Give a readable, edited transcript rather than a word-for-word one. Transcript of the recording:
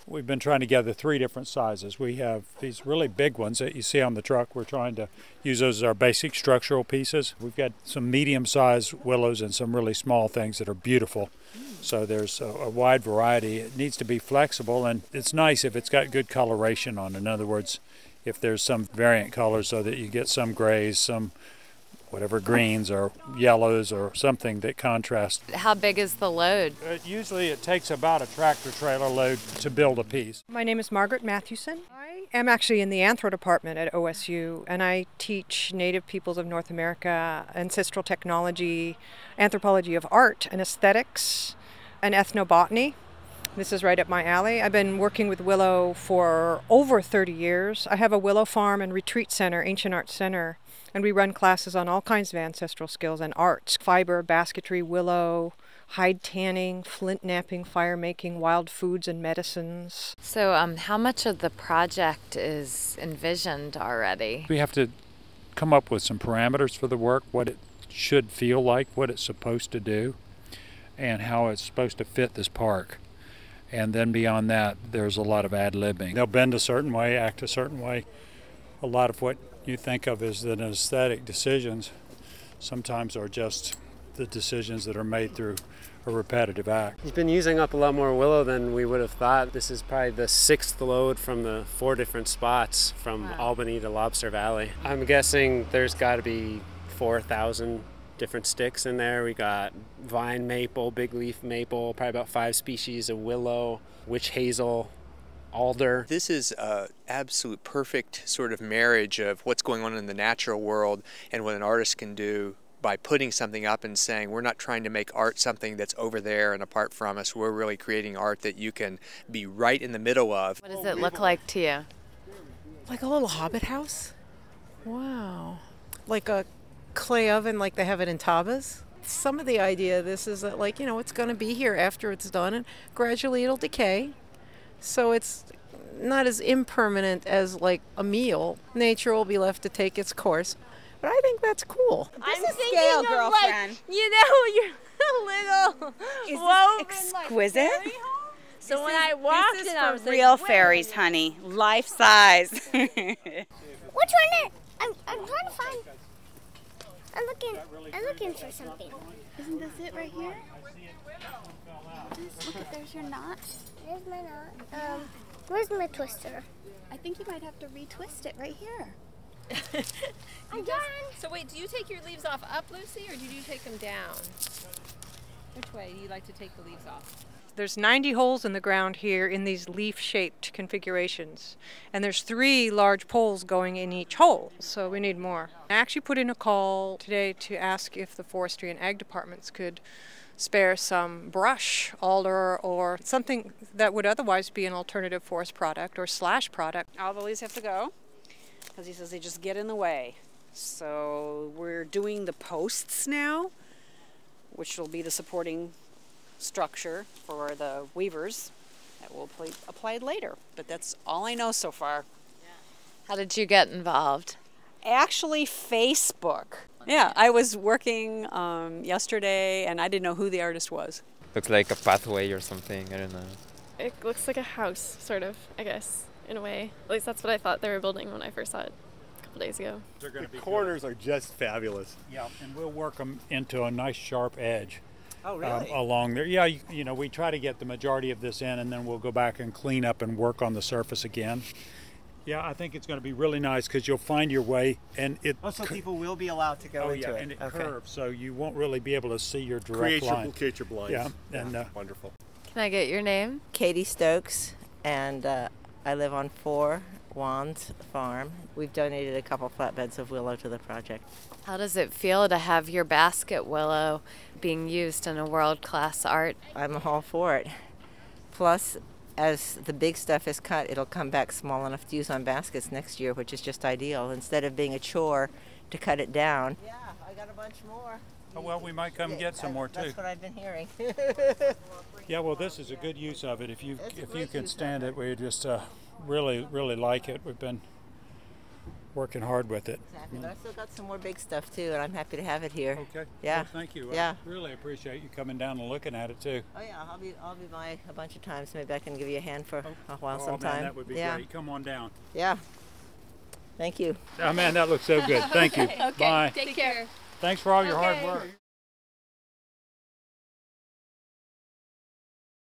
We've been trying to gather 3 different sizes. We have these really big ones that you see on the truck. We're trying to use those as our basic structural pieces. We've got some medium-sized willows and some really small things that are beautiful. So there's a wide variety. It needs to be flexible, and it's nice if it's got good coloration on it. In other words, if there's some variant colors so that you get some grays, some whatever greens or yellows or something that contrasts. How big is the load? Usually it takes about a tractor trailer load to build a piece. My name is Margaret Mathewson. I am actually in the Anthro department at OSU, and I teach Native peoples of North America, ancestral technology, anthropology of art and aesthetics, and ethnobotany. This is right up my alley. I've been working with willow for over 30 years. I have a willow farm and retreat center, ancient art center, and we run classes on all kinds of ancestral skills and arts: fiber, basketry, willow, hide tanning, flint knapping, fire making, wild foods and medicines. So how much of the project is envisioned already? We have to come up with some parameters for the work, what it should feel like, what it's supposed to do, and how it's supposed to fit this park. And then beyond that, there's a lot of ad-libbing. They'll bend a certain way, act a certain way. A lot of what you think of as the aesthetic decisions sometimes are just the decisions that are made through a repetitive act. He's been using up a lot more willow than we would have thought. This is probably the 6th load from the 4 different spots from Albany to Lobster Valley. I'm guessing there's got to be 4,000 different sticks in there. We got vine maple, big leaf maple, probably about 5 species of willow, witch hazel, alder. This is an absolute perfect sort of marriage of what's going on in the natural world and what an artist can do by putting something up and saying, we're not trying to make art something that's over there and apart from us. We're really creating art that you can be right in the middle of. What does it look like to you? Like a little hobbit house. Wow. Like a clay oven like they have it in Tabas. Some of the idea of this is that, like, you know, it's going to be here after it's done, and gradually it'll decay. So it's not as impermanent as like a meal. Nature will be left to take its course. But I think that's cool. I'm scale, girlfriend. Like, you know, you're little Is woven, this exquisite? Like, so when I walked in, I was like, real wait. fairies, honey. Life size. Which one? I'm trying to find. I'm looking for something. Isn't this it right here? Just look at, there's your knot. There's my knot. Where's my twister? I think you might have to retwist it right here. I'm done. So wait, do you take your leaves off up, Lucy, or do you take them down? Which way do you like to take the leaves off? There's 90 holes in the ground here in these leaf-shaped configurations, and there's 3 large poles going in each hole, so we need more. I actually put in a call today to ask if the forestry and ag departments could spare some brush, alder, or something that would otherwise be an alternative forest product or slash product. All the leaves have to go because he says they just get in the way. So we're doing the posts now, which will be the supporting structure for the weavers that will be applied later. But that's all I know so far. How did you get involved? Actually, Facebook. Yeah, I was working yesterday and I didn't know who the artist was. Looks like a pathway or something, I don't know. It looks like a house, sort of, I guess, in a way. At least that's what I thought they were building when I first saw it a couple days ago. The corners are just fabulous. Yeah, and we'll work them into a nice sharp edge. Oh, really? Along there. Yeah, you know, we try to get the majority of this in, and then we'll go back and clean up and work on the surface again. Yeah, I think it's going to be really nice because you'll find your way, and it. Also, people will be allowed to go into it. And it curves, so you won't really be able to see your direct line. Create your blinds. Yeah, and wonderful. Can I get your name? Katie Stokes, and I live on 4 Wands Farm. We've donated a couple flatbeds of willow to the project. How does it feel to have your basket willow being used in a world-class art? I'm all for it. Plus, as the big stuff is cut, it'll come back small enough to use on baskets next year, which is just ideal. Instead of being a chore to cut it down. Yeah, I got a bunch more. Oh, well, we might come get some more too. That's what I've been hearing. Yeah, well, this is a good use of it. If you can stand it, we just really like it. We've been working hard with it. Exactly. But I still got some more big stuff too, and I'm happy to have it here. Okay. Yeah. Well, thank you. Yeah. I really appreciate you coming down and looking at it too. Oh yeah, I'll be by a bunch of times. Maybe I can give you a hand for a while Oh sometime. man, that would be great. Come on down. Yeah. Thank you. Oh man, that looks so good. Thank you. Okay. Bye. Take care. Thanks for all your hard work.